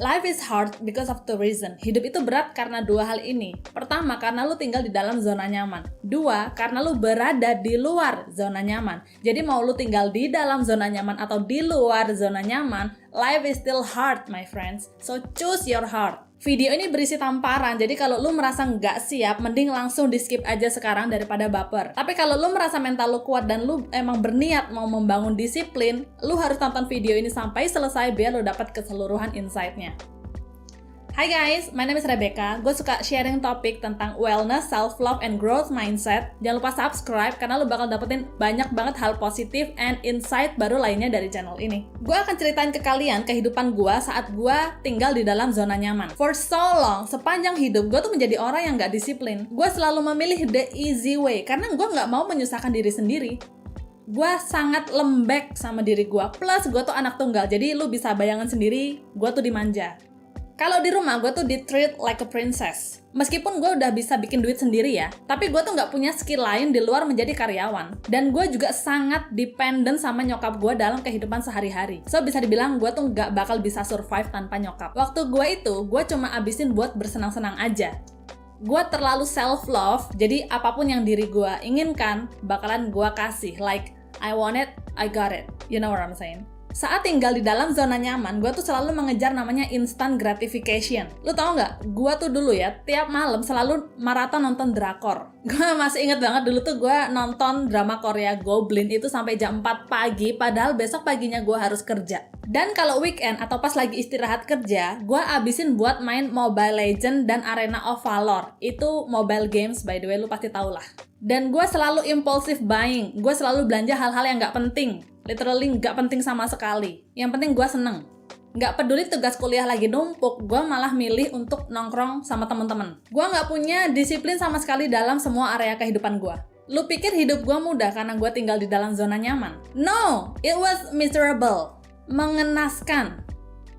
Life is hard because of two reasons. Hidup itu berat karena dua hal ini. Pertama, karena lu tinggal di dalam zona nyaman. Dua, karena lu berada di luar zona nyaman. Jadi mau lu tinggal di dalam zona nyaman atau di luar zona nyaman, life is still hard, my friends. So choose your heart. Video ini berisi tamparan, jadi kalau lu merasa nggak siap, mending langsung di-skip aja sekarang daripada baper. Tapi kalau lu merasa mental lu kuat dan lu emang berniat mau membangun disiplin, lu harus tonton video ini sampai selesai biar lu dapat keseluruhan insight-nya. Hai guys, my name is Rebecca. Gue suka sharing topik tentang wellness, self-love, and growth mindset. Jangan lupa subscribe karena lu bakal dapetin banyak banget hal positif and insight baru lainnya dari channel ini. Gue akan ceritain ke kalian kehidupan gue saat gue tinggal di dalam zona nyaman. For so long, sepanjang hidup gue tuh menjadi orang yang gak disiplin. Gue selalu memilih the easy way karena gue gak mau menyusahkan diri sendiri. Gue sangat lembek sama diri gue. Plus gue tuh anak tunggal, jadi lu bisa bayangan sendiri, gue tuh dimanja. Kalau di rumah, gue tuh di-treat like a princess. Meskipun gue udah bisa bikin duit sendiri ya, tapi gue tuh nggak punya skill lain di luar menjadi karyawan. Dan gue juga sangat dependent sama nyokap gue dalam kehidupan sehari-hari. So, bisa dibilang gue tuh nggak bakal bisa survive tanpa nyokap. Waktu gue itu, gue cuma abisin buat bersenang-senang aja. Gue terlalu self-love, jadi apapun yang diri gue inginkan, bakalan gue kasih. Like, I want it, I got it. You know what I'm saying? Saat tinggal di dalam zona nyaman, gue tuh selalu mengejar namanya instant gratification. Lu tau nggak? Gue tuh dulu ya, tiap malam selalu maraton nonton drakor. Gue masih inget banget dulu tuh gue nonton drama Korea Goblin itu sampai jam 4 pagi, padahal besok paginya gue harus kerja. Dan kalau weekend atau pas lagi istirahat kerja, gue abisin buat main Mobile Legends dan Arena of Valor. Itu mobile games, by the way, lu pasti tau lah. Dan gue selalu impulsive buying. Gue selalu belanja hal-hal yang nggak penting. Literally nggak penting sama sekali. Yang penting gue seneng. Nggak peduli tugas kuliah lagi numpuk, gue malah milih untuk nongkrong sama temen-temen. Gue nggak punya disiplin sama sekali dalam semua area kehidupan gue. Lu pikir hidup gue mudah karena gue tinggal di dalam zona nyaman? No, it was miserable. Mengenaskan.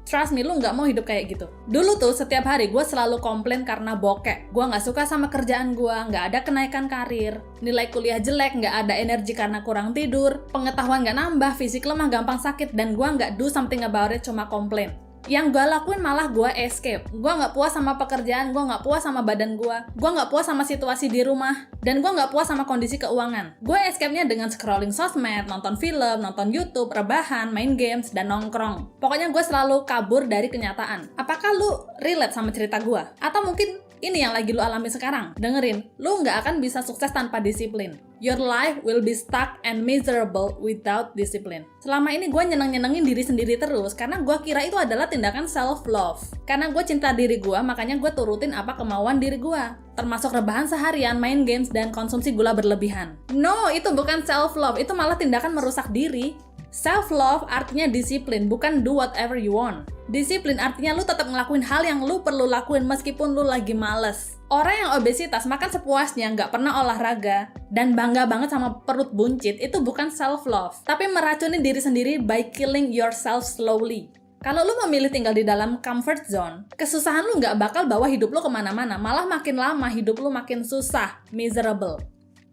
Trust me, lu nggak mau hidup kayak gitu. Dulu tuh setiap hari gue selalu komplain karena bokek. Gue nggak suka sama kerjaan gue, nggak ada kenaikan karir, nilai kuliah jelek, nggak ada energi karena kurang tidur, pengetahuan nggak nambah, fisik lemah, gampang sakit, dan gue nggak do something about it, cuma komplain. Yang gue lakuin malah gue escape. Gue nggak puas sama pekerjaan, gue nggak puas sama badan gue nggak puas sama situasi di rumah, dan gue nggak puas sama kondisi keuangan. Gue escape-nya dengan scrolling sosmed, nonton film, nonton YouTube, rebahan, main games, dan nongkrong. Pokoknya gue selalu kabur dari kenyataan. Apakah lu relate sama cerita gue? Atau mungkin ini yang lagi lu alami sekarang? Dengerin, lu nggak akan bisa sukses tanpa disiplin. Your life will be stuck and miserable without discipline. Selama ini gue nyeneng-nyenengin diri sendiri terus karena gue kira itu adalah tindakan self-love. Karena gue cinta diri gue, makanya gue turutin apa kemauan diri gue. Termasuk rebahan seharian, main games, dan konsumsi gula berlebihan. No, itu bukan self-love, itu malah tindakan merusak diri. Self-love artinya disiplin, bukan do whatever you want. Disiplin artinya lu tetap ngelakuin hal yang lu perlu lakuin meskipun lu lagi males. Orang yang obesitas makan sepuasnya, nggak pernah olahraga, dan bangga banget sama perut buncit, itu bukan self-love, tapi meracuni diri sendiri by killing yourself slowly. Kalau lu memilih tinggal di dalam comfort zone, kesusahan lu nggak bakal bawa hidup lu kemana-mana, malah makin lama hidup lu makin susah, miserable.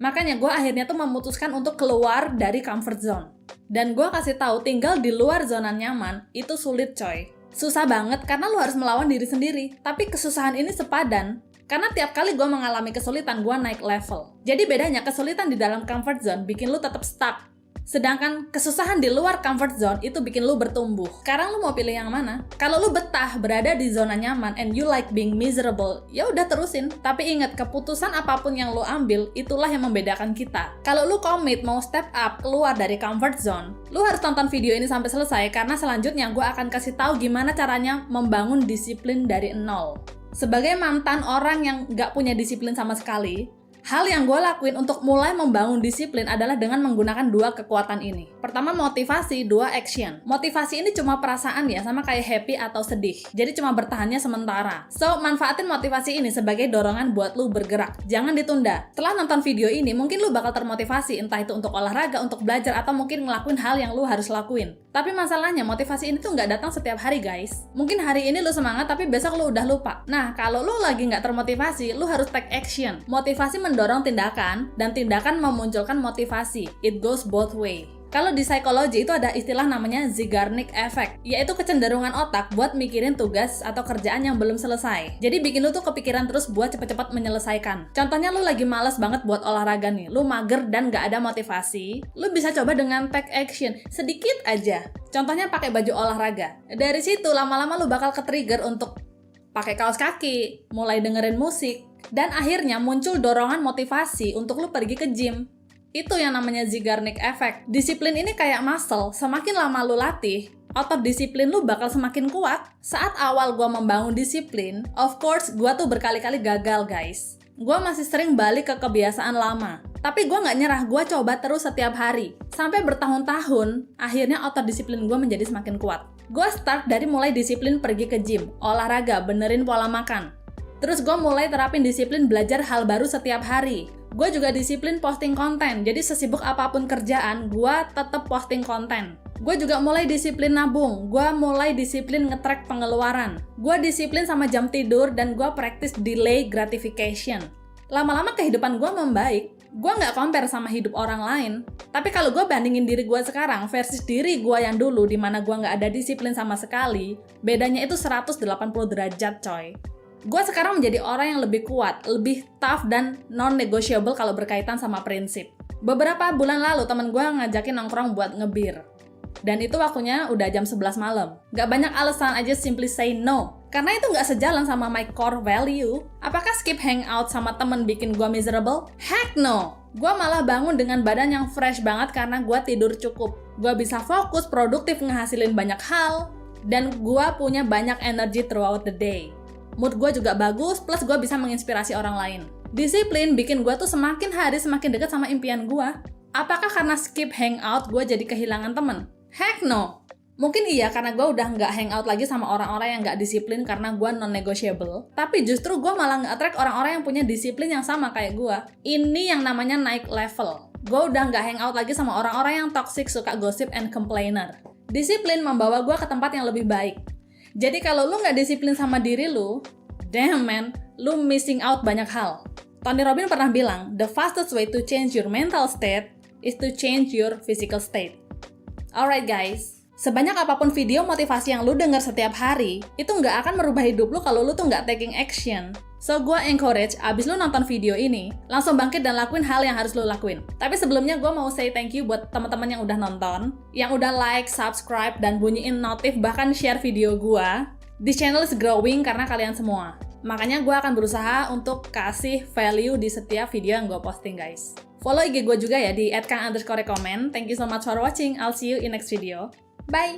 Makanya gue akhirnya tuh memutuskan untuk keluar dari comfort zone. Dan gue kasih tahu tinggal di luar zona nyaman itu sulit coy. Susah banget karena lu harus melawan diri sendiri. Tapi kesusahan ini sepadan karena tiap kali gue mengalami kesulitan gue naik level. Jadi bedanya kesulitan di dalam comfort zone bikin lu tetap stuck. Sedangkan kesusahan di luar comfort zone itu bikin lu bertumbuh. Sekarang lu mau pilih yang mana? Kalau lu betah berada di zona nyaman and you like being miserable, ya udah terusin. Tapi ingat, keputusan apapun yang lu ambil, itulah yang membedakan kita. Kalau lu komit mau step up keluar dari comfort zone, lu harus tonton video ini sampai selesai karena selanjutnya gue akan kasih tahu gimana caranya membangun disiplin dari nol. Sebagai mantan orang yang gak punya disiplin sama sekali, hal yang gue lakuin untuk mulai membangun disiplin adalah dengan menggunakan dua kekuatan ini. Pertama motivasi, dua action. Motivasi ini cuma perasaan ya, sama kayak happy atau sedih. Jadi cuma bertahannya sementara. So, manfaatin motivasi ini sebagai dorongan buat lu bergerak. Jangan ditunda. Setelah nonton video ini, mungkin lu bakal termotivasi, entah itu untuk olahraga, untuk belajar, atau mungkin ngelakuin hal yang lu harus lakuin. Tapi masalahnya, motivasi ini tuh nggak datang setiap hari guys. Mungkin hari ini lu semangat, tapi besok lu udah lupa. Nah, kalau lu lagi nggak termotivasi, lu harus take action. Motivasi mendorong tindakan, dan tindakan memunculkan motivasi. It goes both way. Kalau di psikologi itu ada istilah namanya Zeigarnik Effect, yaitu kecenderungan otak buat mikirin tugas atau kerjaan yang belum selesai. Jadi bikin lu tuh kepikiran terus buat cepet-cepet menyelesaikan. Contohnya lu lagi males banget buat olahraga nih, lu mager dan gak ada motivasi, lu bisa coba dengan take action, sedikit aja. Contohnya pakai baju olahraga. Dari situ lama-lama lu bakal ke-trigger untuk pakai kaos kaki, mulai dengerin musik, dan akhirnya muncul dorongan motivasi untuk lu pergi ke gym. Itu yang namanya Zeigarnik Effect. Disiplin ini kayak muscle, semakin lama lu latih, otot disiplin lu bakal semakin kuat. Saat awal gua membangun disiplin, of course gua tuh berkali-kali gagal guys. Gua masih sering balik ke kebiasaan lama. Tapi gua nggak nyerah, gua coba terus setiap hari. Sampai bertahun-tahun, akhirnya otot disiplin gua menjadi semakin kuat. Gua start dari mulai disiplin pergi ke gym, olahraga, benerin pola makan. Terus gue mulai terapin disiplin belajar hal baru setiap hari. Gue juga disiplin posting konten, jadi sesibuk apapun kerjaan, gue tetap posting konten. Gue juga mulai disiplin nabung, gue mulai disiplin nge-track pengeluaran. Gue disiplin sama jam tidur, dan gue practice delay gratification. Lama-lama kehidupan gue membaik. Gue nggak compare sama hidup orang lain. Tapi kalau gue bandingin diri gue sekarang versus diri gue yang dulu, dimana gue nggak ada disiplin sama sekali, bedanya itu 180 derajat coy. Gue sekarang menjadi orang yang lebih kuat, lebih tough, dan non-negotiable kalau berkaitan sama prinsip. Beberapa bulan lalu temen gue ngajakin nongkrong buat ngebir. Dan itu waktunya udah jam 11 malam. Gak banyak alasan, aja simply say no. Karena itu gak sejalan sama my core value. Apakah skip hangout sama temen bikin gue miserable? Heck no! Gue malah bangun dengan badan yang fresh banget karena gue tidur cukup. Gue bisa fokus, produktif, ngehasilin banyak hal. Dan gue punya banyak energy throughout the day. Mood gue juga bagus, plus gue bisa menginspirasi orang lain. Disiplin bikin gue tuh semakin hari semakin dekat sama impian gue. Apakah karena skip hangout gue jadi kehilangan temen? Heck no! Mungkin iya karena gue udah nggak hangout lagi sama orang-orang yang nggak disiplin karena gue non-negotiable. Tapi justru gue malah nge-attract orang-orang yang punya disiplin yang sama kayak gue. Ini yang namanya naik level. Gue udah nggak hangout lagi sama orang-orang yang toxic, suka gosip, and complainer. Disiplin membawa gue ke tempat yang lebih baik. Jadi kalau lu nggak disiplin sama diri lu, damn man, lu missing out banyak hal. Tony Robbins pernah bilang, the fastest way to change your mental state is to change your physical state. Alright guys, sebanyak apapun video motivasi yang lu denger setiap hari, itu nggak akan merubah hidup lu kalau lu tuh nggak taking action. So, gue encourage, abis lu nonton video ini, langsung bangkit dan lakuin hal yang harus lu lakuin. Tapi sebelumnya gue mau say thank you buat teman-teman yang udah nonton, yang udah like, subscribe, dan bunyiin notif, bahkan share video gue. This channel is growing karena kalian semua. Makanya gue akan berusaha untuk kasih value di setiap video yang gue posting guys. Follow IG gue juga ya di @kang_rekomen. Thank you so much for watching. I'll see you in next video. Bye!